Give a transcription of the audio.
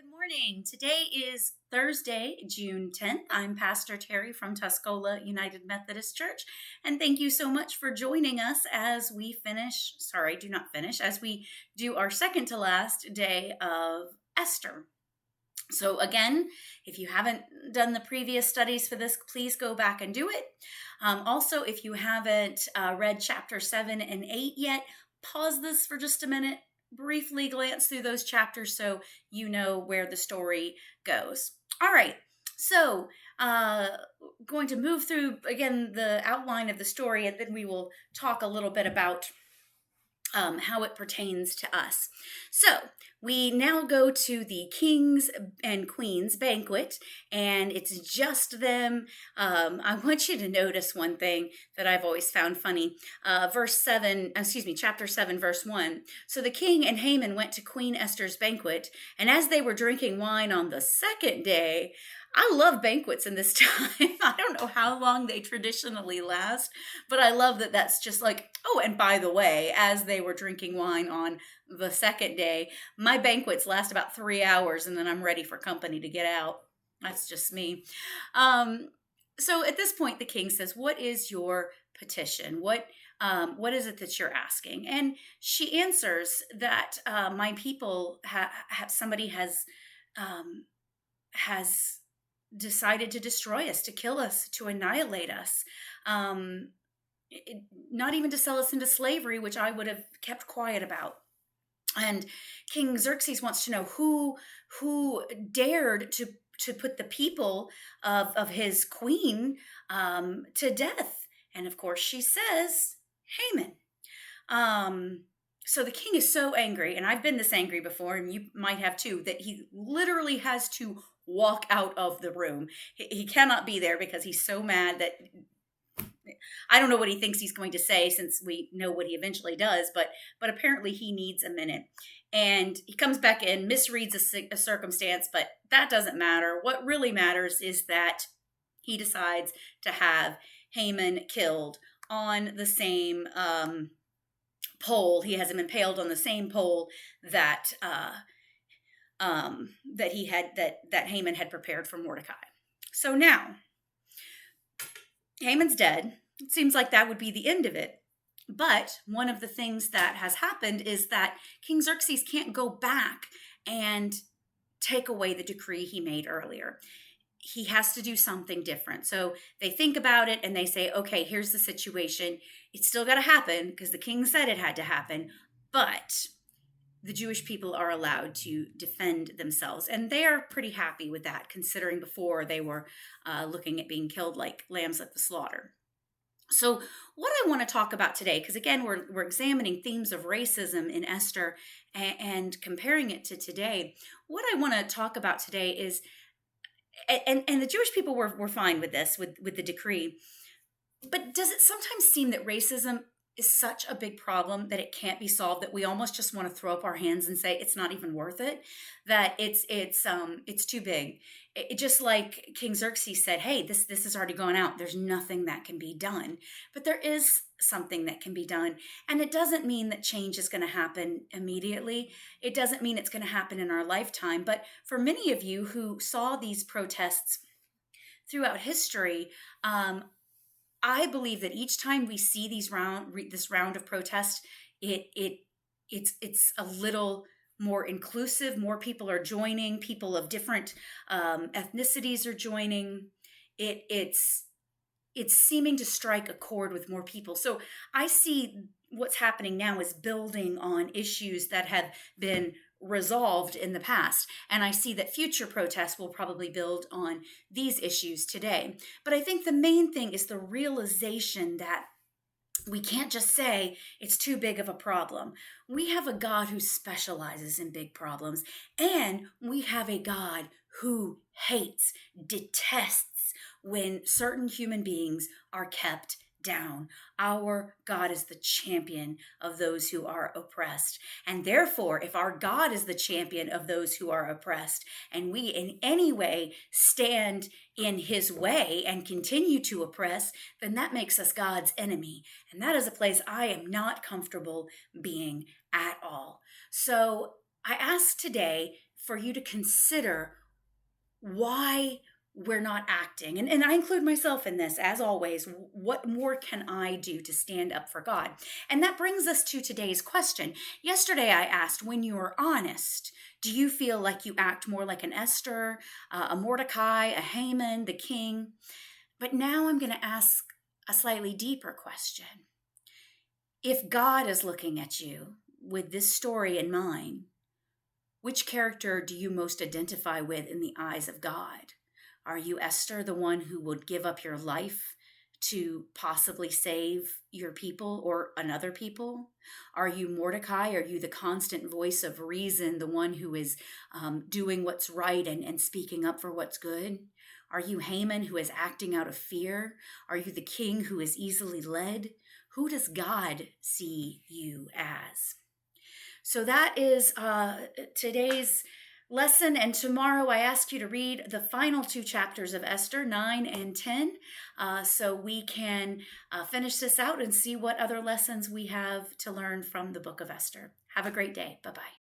Good morning. Today is Thursday, June 10th. I'm Pastor Terry from Tuscola United Methodist Church, and thank you so much for joining us as we as we do our second to last day of Esther. So again, if you haven't done the previous studies for this, please go back and do it. Also, if you haven't read chapter 7 and 8 yet, pause this for just a minute, briefly glance through those chapters so you know where the story goes. All right, so going to move through again the outline of the story, and then we will talk a little bit about how it pertains to us. So we now go to the kings and queens banquet, and it's just them. I want you to notice one thing that I've always found funny. Chapter 7, verse 1. So the king and Haman went to Queen Esther's banquet, and as they were drinking wine on the second day, I love banquets in this time. I don't know how long they traditionally last, but I love that that's just like, oh, and by the way, as they were drinking wine on the second day, my banquets last about 3 hours and then I'm ready for company to get out. That's just me. So at this point, the king says, "What is your petition? What is it that you're asking?" And she answers that my people somebody has decided to destroy us, to kill us, to annihilate us. Not even to sell us into slavery, which I would have kept quiet about. And King Xerxes wants to know who dared to put the people of his queen to death. And of course, she says Haman. So the king is so angry, and I've been this angry before, and you might have too, that he literally has to walk out of the room. He cannot be there because he's so mad that I don't know what he thinks he's going to say, since we know what he eventually does, but apparently he needs a minute. And he comes back in, misreads a circumstance, but that doesn't matter. What really matters is that he decides to have Haman killed on the same pole. He has him impaled on the same pole that that Haman had prepared for Mordecai. So now Haman's dead. It seems like that would be the end of it. But one of the things that has happened is that King Xerxes can't go back and take away the decree he made earlier. He has to do something different. So they think about it and they say, okay, here's the situation. It's still got to happen because the king said it had to happen, but the Jewish people are allowed to defend themselves. And they are pretty happy with that, considering before they were looking at being killed like lambs at the slaughter. So what I want to talk about today, because again, we're examining themes of racism in Esther and comparing it to today. What I want to talk about today is, and the Jewish people were fine with this, with the decree. But does it sometimes seem that racism is such a big problem that it can't be solved, that we almost just want to throw up our hands and say it's not even worth it, that it's too big? It just like King Xerxes said, hey, this is already going out. There's nothing that can be done. But there is something that can be done. And it doesn't mean that change is going to happen immediately. It doesn't mean it's going to happen in our lifetime. But for many of you who saw these protests throughout history, I believe that each time we see this round of protest, it's a little more inclusive. More people are joining. People of different ethnicities are joining. It's seeming to strike a chord with more people. So I see what's happening now is building on issues that have been resolved in the past. And I see that future protests will probably build on these issues today. But I think the main thing is the realization that we can't just say it's too big of a problem. We have a God who specializes in big problems, and we have a God who hates, detests when certain human beings are kept down. Our God is the champion of those who are oppressed. And therefore, if our God is the champion of those who are oppressed, and we in any way stand in his way and continue to oppress, then that makes us God's enemy. And that is a place I am not comfortable being at all. So I ask today for you to consider why we're not acting. And I include myself in this, as always. What more can I do to stand up for God? And that brings us to today's question. Yesterday, I asked, when you are honest, do you feel like you act more like an Esther, a Mordecai, a Haman, the king? But now I'm going to ask a slightly deeper question. If God is looking at you with this story in mind, which character do you most identify with in the eyes of God? Are you Esther, the one who would give up your life to possibly save your people or another people? Are you Mordecai? Are you the constant voice of reason, the one who is doing what's right and speaking up for what's good? Are you Haman, who is acting out of fear? Are you the king who is easily led? Who does God see you as? So that is today's lesson. And tomorrow I ask you to read the final two chapters of Esther, 9 and 10, so we can finish this out and see what other lessons we have to learn from the book of Esther. Have a great day. Bye-bye.